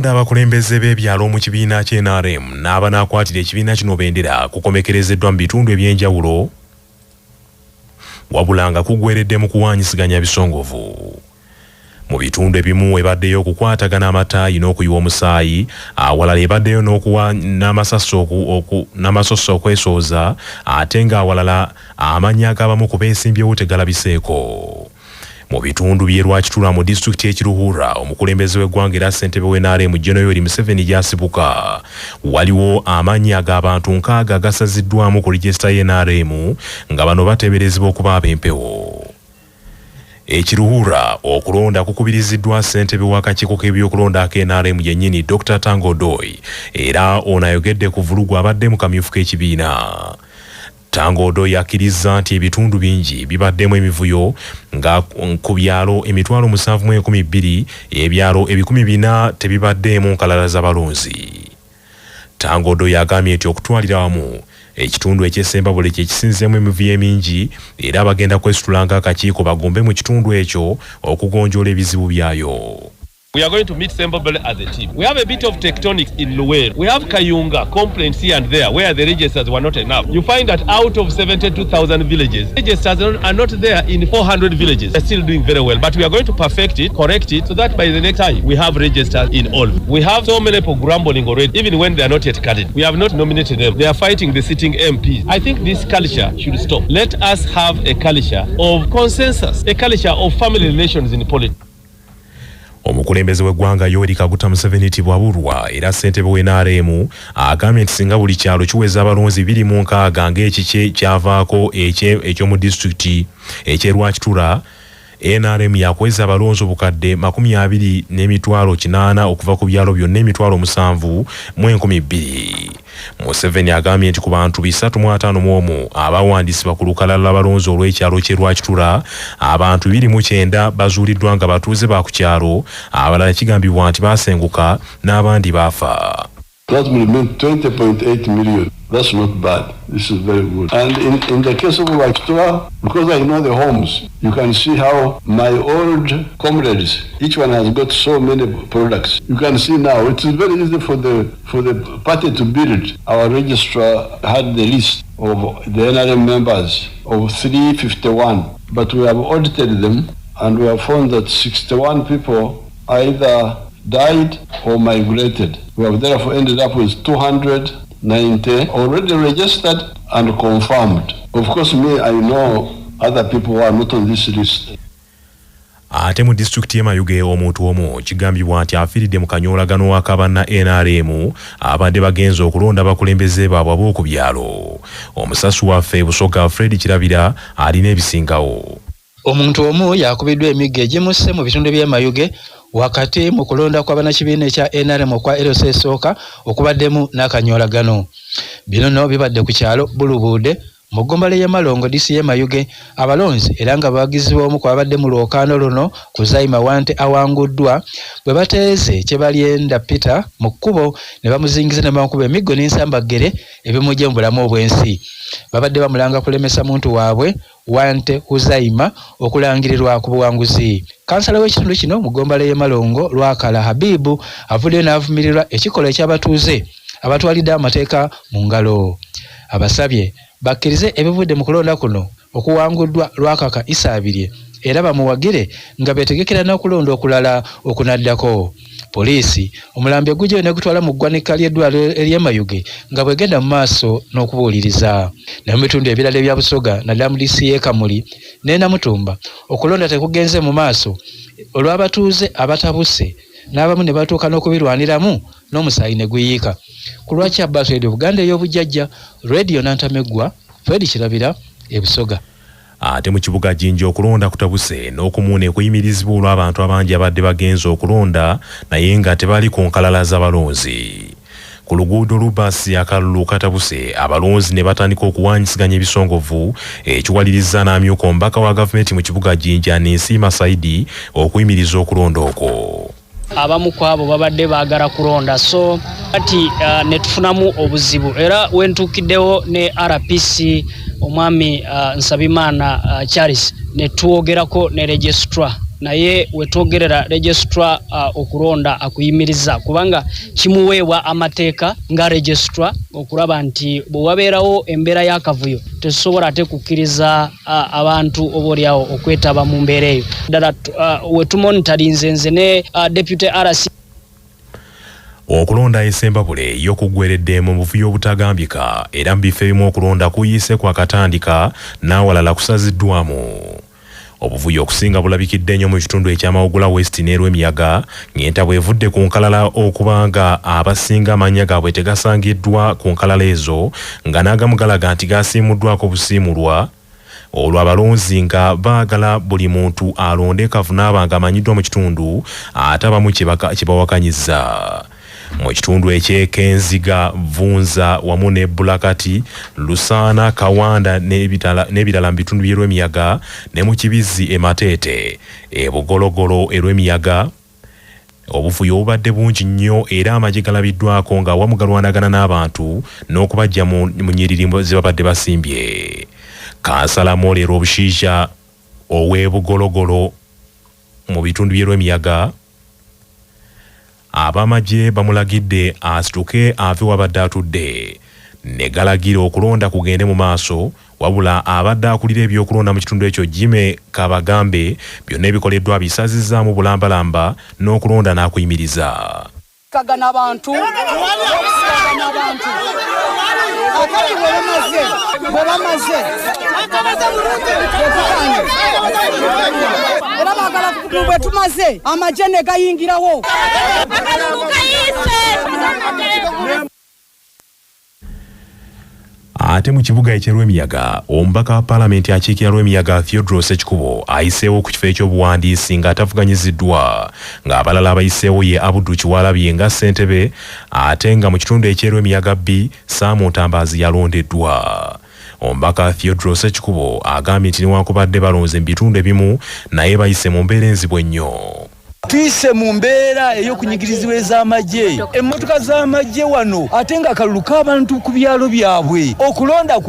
abalonda abakulembeze b'ebyalo mu kibiina kye NRM n'abanaakwatira ekibiina kino bendera kukomekerezeddwa mu bitundu eby'enjawulo wabula nga kugweredde mu kuwaanyisiganya bisongovu. Mu bitundu ebimu ebaddeyo okukwatagana amataayi n'okuyiwa omusaayi, awalala ebaddeyo n'okuwa n'amasoso okwesooza, ate ng'awalala amannya ag'abamu ku beesimbyewo tegalabiseeko. Mu bitundu by'e Rwakitula mu disitulikiti y'Ekiruhura, omukulembeze w'eggwanga era ssentebe w'NRM Gen. Yoweri Museveni gy'asibuka, waliwo amannya ag'abantu 6 agasaziddwamu ku regisita y'NRM nga bano bateeberezebwa okuba ab'empewo. Ekiruhura okulonda kukubiriziddwa ssentebe w'akakiiko k'ebyokulonda ak'NRM yennyini Dr. Tango Doi, era ono ayogedde ku vulugu abadde mu kamyufu k'ekibiina. Tango Doi akkiriza nti ebitundu bingi bibaddemu emivuyo nga ku byalo 7,1200 ebyalo 400 tebibaddeemu nkalala z'abalonzi. Tango Doi agambye nti okutwalira wamu ekitundu eky'Essembabule kye kisinzemu emivuyo emingi era bagenda kwesitulanga akakiiko bagombe mu kitundu ekyo okugonjoola ebizibu byayo. We are going to meet Sembabule as a team. We have a bit of tectonics in Luweero. We have Kayunga complaints here and there where the registers were not enough. You find that out of 72,000 villages, registers are not there in 400 villages. They're still doing very well, but we are going to perfect it, correct it, so that by the next time we have registers in all. We have so many people grumbling already, even when they are not yet carded. We have not nominated them. They are fighting the sitting MPs. I think this culture should stop. Let us have a culture of consensus, a culture of family relations in politics. Omukulembeze w'eggwanga Yoweri Kaguta Museveni tibwabulwa era ssentebe w'NRM agambye nti singa buli kyalo kiweza abalonzi 26 ng'ekikye kyavaako ekyo mu disitulikiti eky'e Rwakitula, NRM yakweza abalonzi obukadde 20,800 okuva ku byalo byonna 7,200. Museveni agambye nti ku bantu 351 abawandiisibwa ku lukalala lw'abalonzi olw'ekyalo ky'e Rwakitula, abantu 29 bazuuliddwa nga batuuze ba ku kyalo, abalala kigambibwa nti baasenguka n'abandi baafa. That will mean 20.8 million. That's not bad. This is very good. And in the case of Rwakitula, because I know the homes, you can see how my old comrades, each one has got so many products. You can see now it is very easy for the party to build. Our registrar had the list of the NRM members of 351, but we have audited them and we have found that 61 people either died or migrated. We have therefore ended up with 290 already registered and confirmed. Of course, I know other people who are not on this list. Ate mu disitulikiti y'e Mayuge omuntu omu kigambibwa nti afiiridde mu kanyoolagano w'akabanna NRM abadde bagenze okulonda abakulembeze baabwe ab'oku byalo. Omusasi waffe Busoga Fred Kirabira alina ebisingawo. Omuntu omu yakubiddwa emiggo egimusse mu bitundu by'e Mayuge wakati mu kulonda kw'abannakibiina ekya NRM kwa LC esooka okubaddemu n'akanyoolagano. Bino nno bibadde ku kyalo Bulubuude mu ggombale y'e Malongo DC y'e Mayuge, abalonzi era nga baagizibwa omu ku babadde mu lwokaano luno ku Zaima Wante awanguddwa bwe bateeze kye balyenda Peter mu kkubo ne bamuzingiza ne bamukuba emiggo n'ensambagere ebimujje mu bulamu obw'ensi. Babadde bamulanga kulemesa muntu waabwe Wante Uzaima okulangirirwa ku buwanguzi. Kansala w'ekitundu kino mu ggombale y'e Malongo Lwakala Habibu avuddeyo n'avumirirwa ekikolwa eky'abatuuze abatwalidde amateeka mu ngalo. Abasabye bakkirize ebivudde mu kulonda kuno okuwanguddwa Lwakaka Isaabirye era bamuwagire nga beetegekera n'okulonda okulala okunaddako. Poliisi omulambi gujjo ne gutwala mu ggwanika ly'eddwaliro ery'e Mayuge nga bwegenda mu maaso n'okubuuliriza. Naye mu bitundu ebirala ebya Busoga naddala mu DC y'e Kamuli ne Namutumba okulonda tekugenze mu maaso olw'abatuuze abatabuse n'abamu ne batuuka n'okubirwaniramu n'omusaayi ne guyiika. Ku lwaki Abbas Radio Buganda ey'obujjajja, Radio Nantameggwa, Fred Kirabira, e Busoga. Ate mu kibuga Jinja okulonda kutabuse n'okumuuna ekuyimirizibwa olw'abantu abangi abadde bagenze okulonda naye nga tebali ku nkalala z'abalonzi. Ku luguudo Lubasi akalulu katabuse abalonzi ne batandika okuwanyisiganya ebisongovu ekiwaliriza n'amyuka omubaka wa gavumenti mu kibuga Jinja Nsiima Saidi okuyimiriza okulonda okwo. Abamu kwabo babadde baagala kulonda so kati ne tufunamu obuzibu era wentukiddewo ne RPC omwami Nsabimana Charles ne tuwogerako ne registrar naye wetwogerera registrar okulonda akuyimiriza kubanga kimuweebwa amateeka nga registrar okulaba nti bwe wabeerawo embeera y'akavuyo tesobola ate kukkiriza abantu oboolyawo okwetaba mu mbeera eyo ddala wetumonitalinze nze ne deputy RC okulonda esembabule y'okugweredde mu buvuyo obutagambika era mu bifo ebimu okulonda kuyise kwakatandika n'awalala kusaziddwamu. Obuvuyo okusinga bulabikidde nnyo mu kitundu eky'Amawugula West n'Erwemiyaga ng'enta bwevudde ku nkalala okubanga abasinga amannya gaabwe tegasangiddwa ku nkalala ezo nga n'agamu galaga nti gaasiimuddwako busiimulwa olwo abalonzi nga baagala buli muntu alonde kavunaaba nga amanyiddwa mu kitundu ate abamu kibawakanyizza. Mu kitundu ekyekenziga Vunza wamu ne Bulakati Lusaana Kawanda n'ebirala mu bitundu by'Erwemiyaga ne mu Kibizzi Emateete Bugologolo Erwemiyaga obuvuyo obubadde bungi nnyo era amagye galabiddwako nga awamu galwanagana n'abantu n'okubajja mu nnyiriri ze babadde basimbye. Kansala Molero Obushiija ow'Ebugologolo mu bitundu by'Erwemiyaga abamagye bamulagidde asituke ave wabadde atudde ne galagira okulonda kugende mu maaso wabula abadde akulira ebyokulonda mu kitundu ekyo Jime Kabagambe byonna ebikoleddwa bisazizzaamu bulambalamba n'okulonda n'akuyimiriza. Kagana abantu era bagala bwe tumaze amagye ne gayingirawo. Ate mu kibuga eky'Erwemiyaga omubaka wa paalamenti akiikira Rwemiyaga Theodore Sekikubo ayiseewo ku kifo eky'obuwandiisi ng'atavuganyiziddwa ng'abalala abayiseewo ye Abudu Kiwalabye nga ssentebe ate nga mu kitundu eky'Erwemiyaga B Saamu Ntambazi yalondeddwa. Omubaka Theodore Sekikubo agambye nti newankubadde balonze mu bitundu ebimu naye bayise mu mbeera enzibu ennyo. Tuyise mu mbeera ey'okunyigirizibwa ez'amagye emmotoka z'amagye wano ate nga akalulu k'abantu ku byalo byabwe okulonda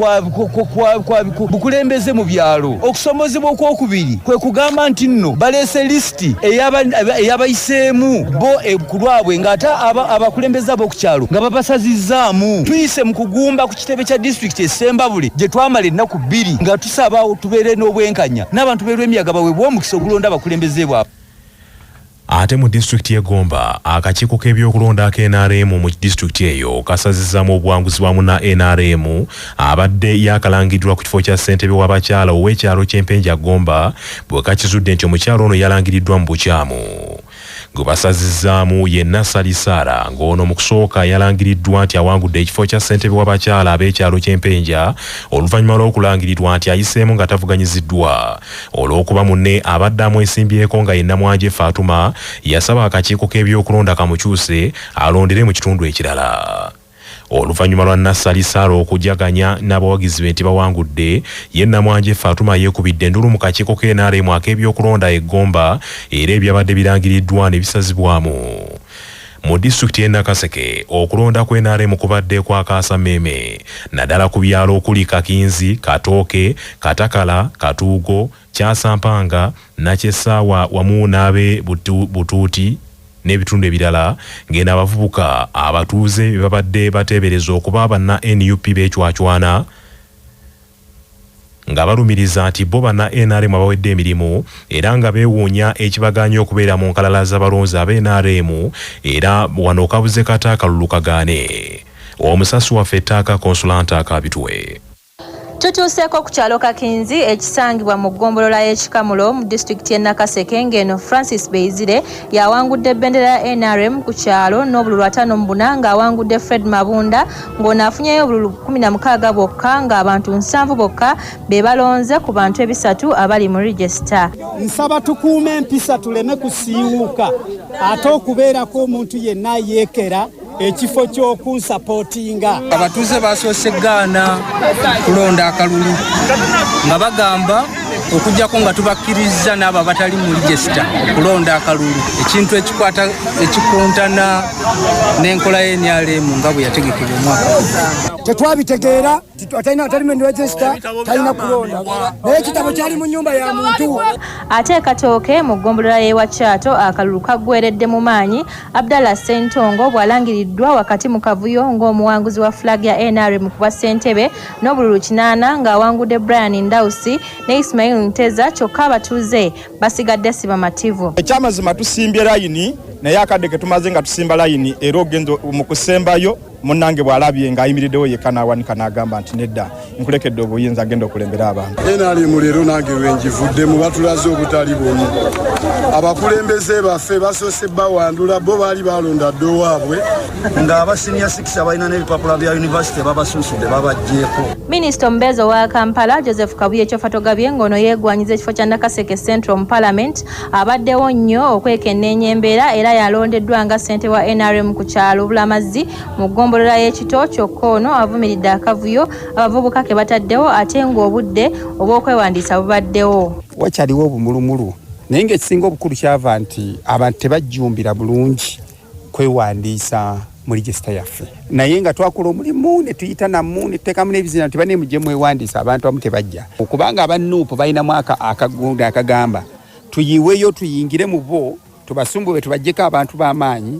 bukulembeze mu byalo okusomozebwa okwokubiri kwe kugamba nti nno baleese lisiti ey'abayiseemu bo ku lwabwe ng'ate abakulembeze ab'oku kyalo nga babasazizzaamu. Tuyise mu kugumba ku kitebe kya disitulikiti Essembabule gye twamala ennaku 2 nga tusaba tubeere n'obwenkanya n'abantu b'Erwemiyaga baweebwa omukisa okulonda abakulembeze bwabwe. Ate mu disitulikiti y'Egomba akakiiko k'ebyokulonda aka NRM mu disitulikiti eyo kasazizzamu obuwanguzi bwamu na NRM abadde yakalangiddwa ku kifo kya ssentebe w'abakyala ow'ekyalo ky'Empenja Gomba bwe kakizudde nti omukyalo ono yalangiriddwa mu bukyamu. Gwe basazizzaamu ye Nassali Sarah ng'ono mu kusooka yalangiriddwa nti awangudde ekifo kya ssentebe w'abakyala ab'ekyalo ky'Empenja oluvannyuma lw'okulangirirwa nti ayiseemu nga tavuganyiziddwa. Olw'okuba munne abadde amwesimbyeko nga ye Namwanje Fatuma yasaba akakiiko k'ebyokulonda kamukyuse alondere mu kitundu ekirala. Oluvannyuma lwa Nassali Sarah okujaganya n'abawagizi be nti bawangudde ye Namwanje Fatuma yeekubidde endulu mu kakiiko k'NRM ak'ebyokulonda Egomba era ebyabadde birangiriddwa ne bisazibwamu. Mu disitulikiti y'e Nakaseke okulonda ku NRM kubadde kwakaasa mmeeme naddala ku byalo okuli Kakinzi, Katooke, Katakala, Katuugo, Kyasampanga, Nakyesaawa wamu n'ab'e Butuuti n'ebitundu ebirala ng'eno abavubuka abatuuze be babadde bateebereza okuba banna NUP beecwacwana nga balumiriza nti bo banna NRM abawedde emirimu era nga beewuunya ekibaganya okubeera mu nkalala z'abalonzi ab'e NRM era wano kabuze kata akalulu kagaane. Omusasi waffe Ttaaka Konsulanta Kabitwe. Tutuuseeko ku kyalo Kakinzi ekisangibwa mu ggombolola y'Ekikamulo mu disitulikiti y'e Nakaseke ng'eno Francis Beizire yawangudde bendera ya NRM ku kyalo n'obululu 54 ng'awangudde Fred Mabunda ng'ono afunyeyo obululu 16 bokka ng'abantu 7 bokka be balonze ku bantu 3 abali mu register. Nsaba tukuume empisa tuleme kusiiwuuka ate okubeerako omuntu yenna yeekera ekifo ky'okunsapootinga. Abatuuze basoose Gaana kulonda akalulu nga bagamba okujjako nga tubakkiriza n'abo abatali mu register okulonda akalulu ekintu ekikuntana n'enkola y'NRM nga bwe yategekebwa omwaka tetwabitegeera atali mu register talina kulonda naye ekitabo kyali mu nnyumba ya muntu. Ate Katooke mu ggombolola y'ewa Kyato akalulu kaggweredde mu maanyi. Abdallah Ssentongo bw'alangiriddwa wakati mu kavuyo ng'omuwanguzi wa flag ya NRM ku bwa ssentebe n'obululu 8 ng'awangudde Brian Ndausi ne Ismail Nteza, kyokka abatuuze basigadde sibamativu. Ekyamazima tusimbye layini naye akadde ke tumaze nga tusimba layini era ogenze mu kusembayo munnange bw'alabye ng'ayimiriddewo yekka n'awanika n'agamba nti nedda nkulekedde obuyinza agenda okulembera abantu. NRM leero nange wenjivuddemu batulaze obutali bumu. Abakulembeze baffe basoose bawandula bo baali balonda dde waabwe ng'aba senior 6 abalina n'ebipapula bya yunivasite babasunsudde babaggyeko. Minisita omubeezi owa Kampala Joseph Kabuye Kyofatogabye ng'ono yeegwanyiza ekifo kya Nakaseke Central mu Parliament abaddewo nnyo okwekenneenya embeera era yalondeddwa nga ssente wa NRM ku kyalo Bulamazzi mu ggombolola y'Ekito. Kyokka ono avumiridde akavuyo abavubuka ke bataddewo ate ng'obudde obw'okwewandiisa bubaddewo. Wakyaliwo obumulumulu naye ng'ekisinga obukulu kyava nti abantu tebajjumbira bulungi kwewandiisa mu register yaffe naye nga twakola omulimu ne tuyita nammu ne tuteekamu n'ebizina nti bane mujje mwewandiisa abantu abamu tebajja okubanga abanuupu balinamu akagundi akagamba tuyiweyo tuyingire mu bo tubasumbube tubajjeko abantu b'amaanyi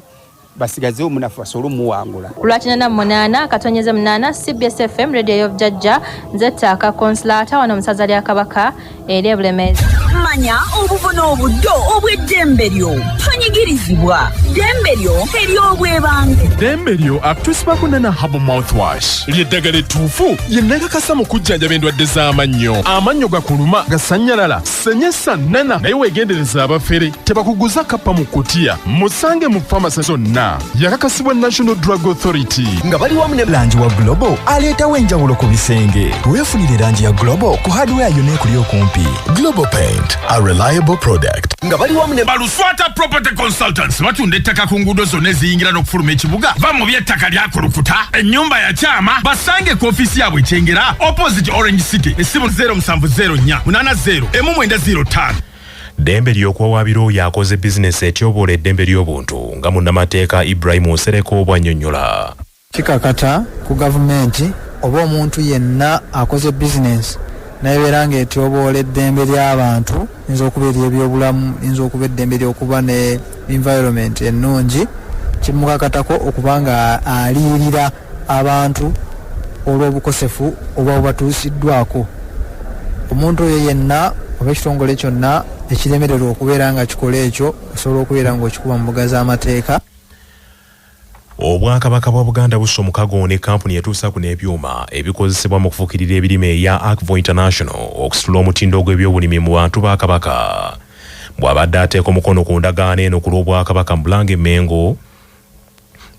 basigaze omunafu basobole omuwangula. Ku lwa 88 katonyeze 8 CBS FM radio y'Obujjajja nze Ttaaka Consolata wano mu ssaza lya Kabaka eri e Bulemeezi. Manya obuvuna obuddo obw'eddembe lyo tonyigirizibwa ddembe lyo ery'obwebange. Ddembe lyo akutusibako Nana Herbal Mouthwash ly'eddagala ettuufu lyennakakasa mu kujjanjaba endwadde z'amannyo. Amannyo gakuluma gasannyalala senyesa Nana naye weegendereza abafere tebakuguza kappa mu kutiya musange mu famasi zonna. Yakakasibwa National Drug Authority nga bali wamu ne langi wa Global aleetawo enjawulo ku bisenge. Weefunire langi ya Global ku hardware yonna ekuli okumpi. Global Paint, a reliable product. Nga bali wamu ne Baluswata Property Consultants batunda ettaka ku nguudo zonna eziyingira n'okufuluma ekibuga. Va mu by'ettaka lyakulukuta ennyumba ya kyama basange ku ofiisi yaabwe Kyengera opposite Orange City essimu 0704 80 1905. Ddembe ly'okuwawaabira oyo akoze bizinesi etyoboola eddembe ly'obuntu nga munnamateeka Ibrahim Nsereko bw'annyonnyola. Kikakata ku gavumenti oba omuntu yenna akoze bizinesi nayebeera ng'etyoboola eddembe ly'abantu yinza okuba ery'ebyobulamu yinza okuba eddembe ly'okuba ne environment ennungi kimukakatako okuba nga aliyirira abantu olw'obukosefu oba obubatuusiddwako. Omuntu oyo yenna oba ekitongole kyonna ekiremererwa okubeera nga kikola ekyo osobola okubeera ng'okikuba mu mbuga z'amateeka. Obwakabaka bwa Buganda bussa omukago ne kampuni etuusa ku n'ebyuma ebikozesebwa mu kufukirira ebirime eya Akvo International okusitula omutindo gw'ebyobulimi mu bantu ba Kabaka. Bw'abadde ateeka omukono ku ndagaano eno ku lw'Obwakabaka mu Bulange Mengo,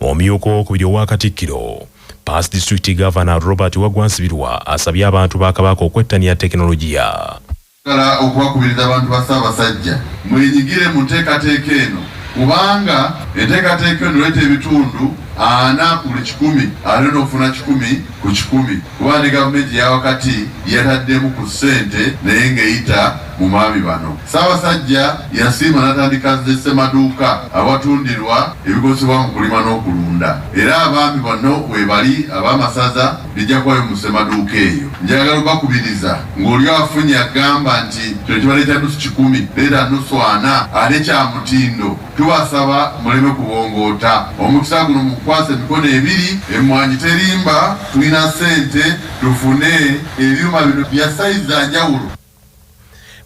omumyuka owookubiri owa Katikkiro Past District Governor Robert Waggwansibirwa asabye abantu ba Kabaka okwettaniya tekinologiya. Okubakubiriza abantu ba Ssaabasajja mwenyigire mu nteekateeka eno kubanga enteekateeka eno leeta ebitundu 40 ku 100 ate n'ofuna 10 ku 10 kuba ne gavumenti ya wakati yataddemu ku ssente naye ng'eyita mu maami bano. Ssaabasajja yasiima n'atandika z'essemaduuka awatundirwa ebikozesebwa mu kulima n'okulunda era abaami bano we bali ab'amasaza bijja kubayo mu ssemaduuka eyo. Njagala okubakubiriza ng'oli afunye agamba nti kino kibaleeta nusu 10 leeta nusu 40 ate kya mutindo. Tubasaba muleme kubongoota omukisa guno mukwasa emikono ebiri emmwanyi terimba tulina ssente tufune ebyuma bino bya sayizi za njawulo.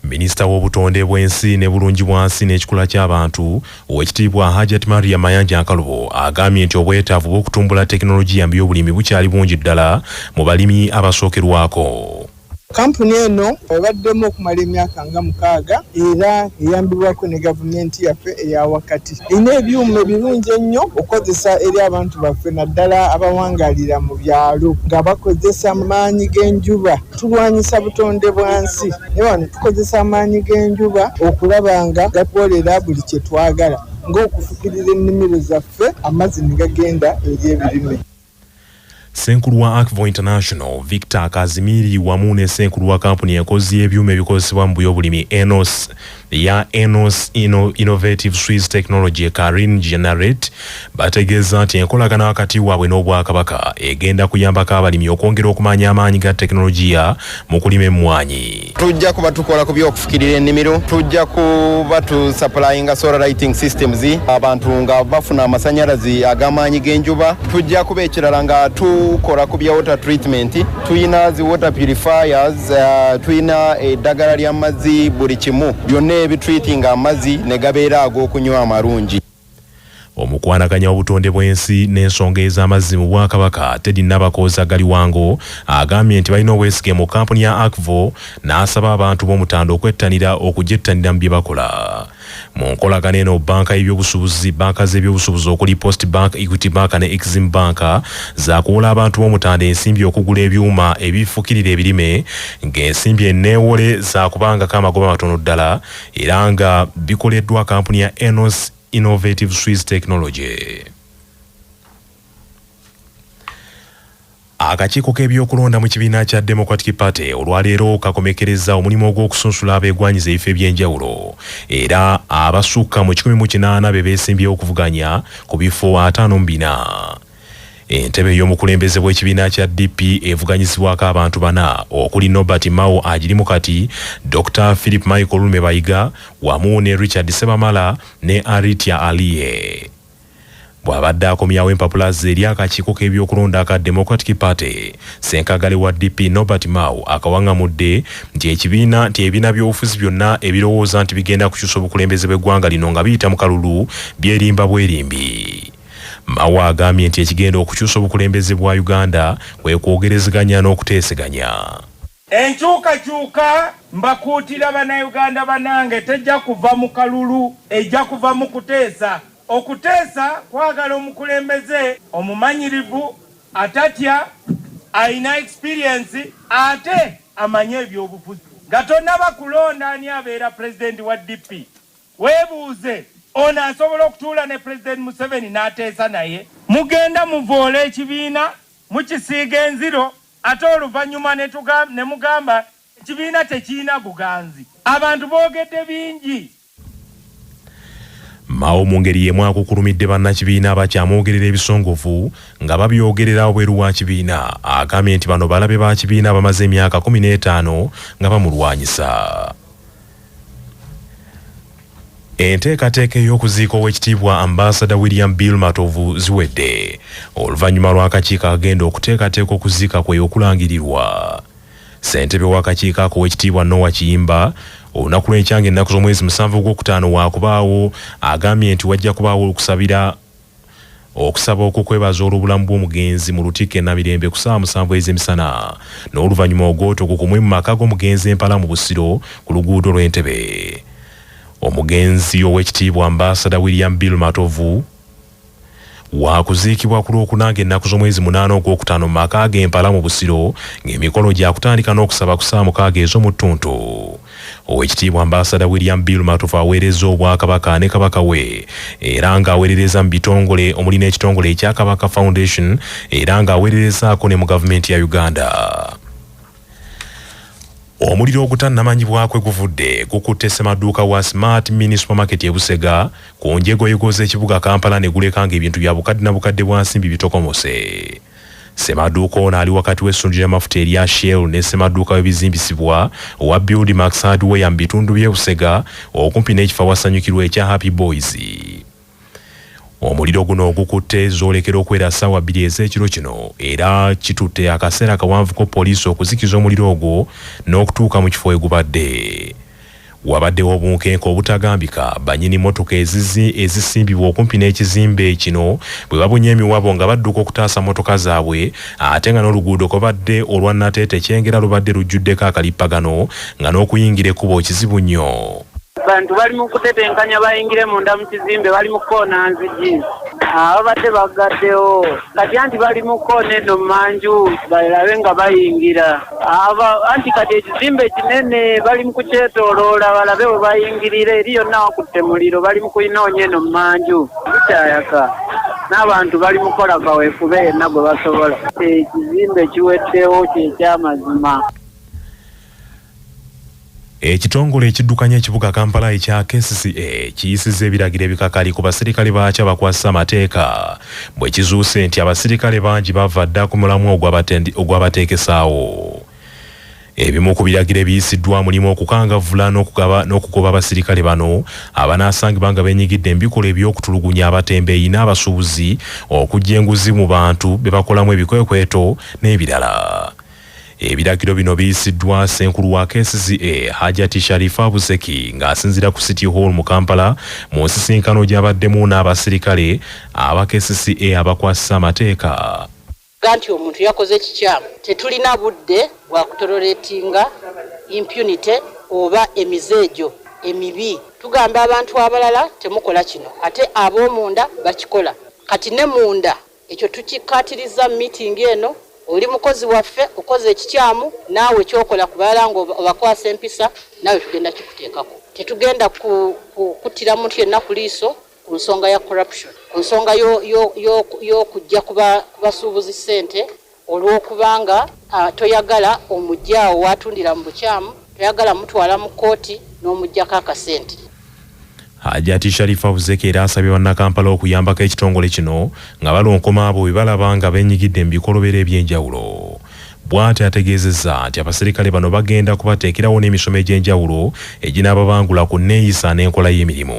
Minisita w'obutonde bw'ensi ne bulungibwansi n'ekikula ky'abantu Oweekitiibwa Hajat Maria Mayanja Akalubo agambye nti obwetaavu bw'okutumbula tekinologiya mu byobulimi bukyali bungi ddala mu balimi abasookerwako. Kampuni eno ebaddemu okumala emyaka nga 6 era eyambibwako ne gavumenti yaffe eya wakati. Erina ebyuma ebirungi ennyo okozesa eri abantu baffe naddala abawangaalira mu byalo nga bakozesa amaanyi g'enjuba. Tulwanyisa butonde bwansi naye wano tukozesa amaanyi g'enjuba okulaba nga gatwolera buli kye twagala ng'okufukirira ennimiro zaffe amazzi ne gagenda eri ebirime. Senkulu wa Akvo International Victor Kazimiri wamu ne senkulu wa kampuni enkozi y'ebyuma ebikozesebwa mu byobulimi Enos Innovative Swiss Technology Karin Generate bategeeza nti enkolagana wakati waabwe n'Obwakabaka egenda kuyambako abalimi okwongera okumanya amaanyi ga tekinologiya mu kulima emmwanyi. Tujja kuba tukola ku by'okufukirira ennimiro, tujja kuba tusupplyinga solar lighting systems, abantu nga bafuna amasanyalazi ag'amaanyi g'enjuba. Tujja kuba ekirala nga tukola ku bya water treatment, tuyina zi water purifiers, tuyina eddagala ly'amazzi buli kimu byonna ebitreatinga amazzi ne gabeera ag'okunywa amalungi. Omukwanaganya obutonde bw'ensi n'ensonga ez'amazzi mu Bwakabaka Teddy Nabakooza Galiwango agambye nti balina obwesige mu kampuni ya Akvo n'asaba abantu b'omutanda okwettanira okujettanira mu bye bakola. Mu nkolagana eno banka y'ebyobusuubuzi, banka z'ebyobusuubuzi okuli Post Bank, Equity Bank ne Exim Bank zaakuwola abantu b'omutanda ensimbi okugula ebyuma ebifukirira ebirime ng'ensimbi enneewole zaakubangako amagoba matono ddala era nga bikoleddwa kampuni ya Enos Innovative Swiss Technology. Akakiiko k'ebyokulonda mu kibiina kya Democratic Party olwaleero kakomekereza omulimu ogw'okusunsula abeegwanyiza ebifo eby'enjawulo era abasukka mu 108 be beesimbyewo okuvuganya ku bifo 54. Entebe y'omukulembeze bw'ekibiina kya DP evuganyizibwako abantu 4 okuli Nobert Mao agirimu kati, Dr. Philip Michael Lumebayiga wamu ne Richard Sebamala ne Aritia Aliye. Bw'abadde akomyawo empapula ze eri akakiiko k'ebyokulonda aka Democratic Party, Ssenkagale wa DP Nobert Mao akawaŋŋamudde nti ebibiina by'obufuzi byonna ebirowooza nti bigenda kukyusa obukulembeze bw'eggwanga lino nga biyita mu kalulu byerimba bwerimbi. Mao agambye nti ekigenda okukyusa obukulembeze bwa Uganda kwe kwogerezeganya n'okuteeseganya. Enkyukakyuka mbakuutira bannayuganda bannange tejja kuva mu kalulu, ejja kuva mu kuteesa. Okuteesa kwagala omukulembeze omumanyirivu atatya, ayina experience ate amanye ebyobufuzi. Nga tonnaba kulonda ani abeera pulezidenti wa DP. Weebuuze ono asobola okutuula ne President Museveni n'ateesa naye. Mugenda muvoola ekibiina mukisiiga enziro ate oluvannyuma ne mugamba ekibiina tekirina buganzi. Abantu boogedde bingi. Mao mu ngeri y'emu akukulumidde bannakibiina abakyamwogerera ebisongovu nga babyogerera obweru wa kibiina. Agambye nti bano balabe ba kibiina bamaze emyaka 15 nga bamulwanyisa. Enteekateeka ey'okuziika Oweekitiibwa Ambassador William Bill Matovu ziwedde oluvannyuma lw'akakiiko agenda okuteekateeka okuziika kwe okulangirirwa. Ssentebe w'akakiiko ako Oweekitiibwa Noah Kiyimba olunaku lw'ekyanga ennaku z'omwezi 7 Ogwokutaano waakubaawo agambye nti wajja kubaawo okusaba okukwebaza olw'obulamu bw'omugenzi mu Lutikko e Namirembe ku ssaawa 7 ez'emisana n'oluvannyuma ogw'otukukumwe mu maka g'omugenzi Empala mu Busiro ku luguudo lw'Entebbe. Omugenzi Oweekitiibwa Ambassador William Bill Matovu waakuziikibwa ku Lwokunanga ennaku z'omwezi 8 Ogwokutaano mu maka g'Empala mu Busiro ng'emikolo gyakutandika n'okusaba ku ssaawa 6 ez'omuttuntu. Oweekitiibwa Ambassador William Bill Matovu aweereza Obwakabaka ne Kabaka we era ng'aweerereza mu bitongole omuli n'ekitongole ekya Kabaka Foundation era ng'aweererezaako ne mu gavumenti ya Uganda. Omuliro ogutannamanyibwako guvudde gukutte ssemaduuka wa Smart Mini Supermarket e Busega ku njegoyego z'ekibuga Kampala ne gulekanga ebintu bya bukadde na bukadde bwa nsimbi bitokomose. Ssemaduuka ono ali wakati w'essundiro ly'amafuta erya Shell ne ssemaduuka w'ebizimbisibwa owa Build Max Hardware mu bitundu by'e Busega okumpi n'ekifo awasanyukirwa ekya Happy Boys. Omuliro guno ogukutte zoolekera okwera ssaawa 2 ez'ekiro kino era kitutte akaseera kawanvuko poliisi okuzikiza omuliro ogwo n'okutuuka mu kifo egubadde. Wabaddewo obunkenke obutagambika bannyini mmotoka ezisimbibwa okumpi n'ekizimbe kino bwe babunye emiwabo nga badduka okutaasa mmotoka zaabwe ate nga n'oluguudo kobadde olwa Nateete Kyengera lubadde lujjuddeko akalippagano nga n'okuyingira ekkubo kizibu nnyo. Bantu bali mu kutetenkanya bayingire munda mu kizimbe bali mu koona nzigi abadde bagaddewo kati anti bali mu koona eno manju balabe nga bayingira anti kati ekizimbe kinene bali mu kukyetooloola balabe we bayingirira eri yonna wakutte muliro bali mu kuyinoonya eno manju bikyayaka n'abantu bali mukola kaweefube yenna gwe basobola. Ekizimbe kiweddewo kyekyamazima. Ekitongole ekiddukanya ekibuga Kampala ekya KCCA kiyisizza ebiragiro ebikakali ku basirikale baakyo abakwasa amateeka bwe kizuuse nti abasirikale bangi bava dda ku mulamu ogw'abateekesaawo. Ebimu ku biragiro ebiyisiddwa mulimu okukangavvula n'okugoba abasirikale bano abanaasangibwa nga beenyigidde embikola eby'okutulugunya abatembeeyi n'abasuubuzi, okujja enguzi mu bantu be bakolamu ebikwekweto n'ebirala. Ebiragiro bino biyisiddwa Ssenkulu wa KCCA Hajati Sharifa Buseki ng'asinziira ku City Hall mu Kampala mu nsisinkano gy'abaddemu n'abasirikale aba KCCA abakwasa amateeka. Ganti omuntu yakoze ekikyamu tetulina budde bwa kutololetinga impunity oba emizeejo emibi. Tugamba abantu abalala temukola kino ate ab'omunda bakikola. Kati ne munda ekyo tukikatiriza meeting eno. Oli mukozi waffe ukoze ekikyamu naawe kyokola kubalala ngo obakwasa empisa naawe tugenda kikuteekako. Tetugenda kutira muntu yenna ku liiso ku nsonga ya corruption, ku nsonga yo kujja kubasuubuzi ssente olw'okubanga toyagala omujjaawo watundira mu bukyamu, toyagala mutwala mu kooti n'omujjako akasente. Hajati Sharifa Buseki era asabye bannakampala okuyambako ekitongole kino nga balonkoma abo bwe balaba nga beenyigidde mu bikolobero eby'enjawulo. Bw'ati ategeezezza nti abasirikale bano bagenda kubateekerawo n'emisomo egy'enjawulo eginaababangula ku nneeyisa n'enkola y'emirimu.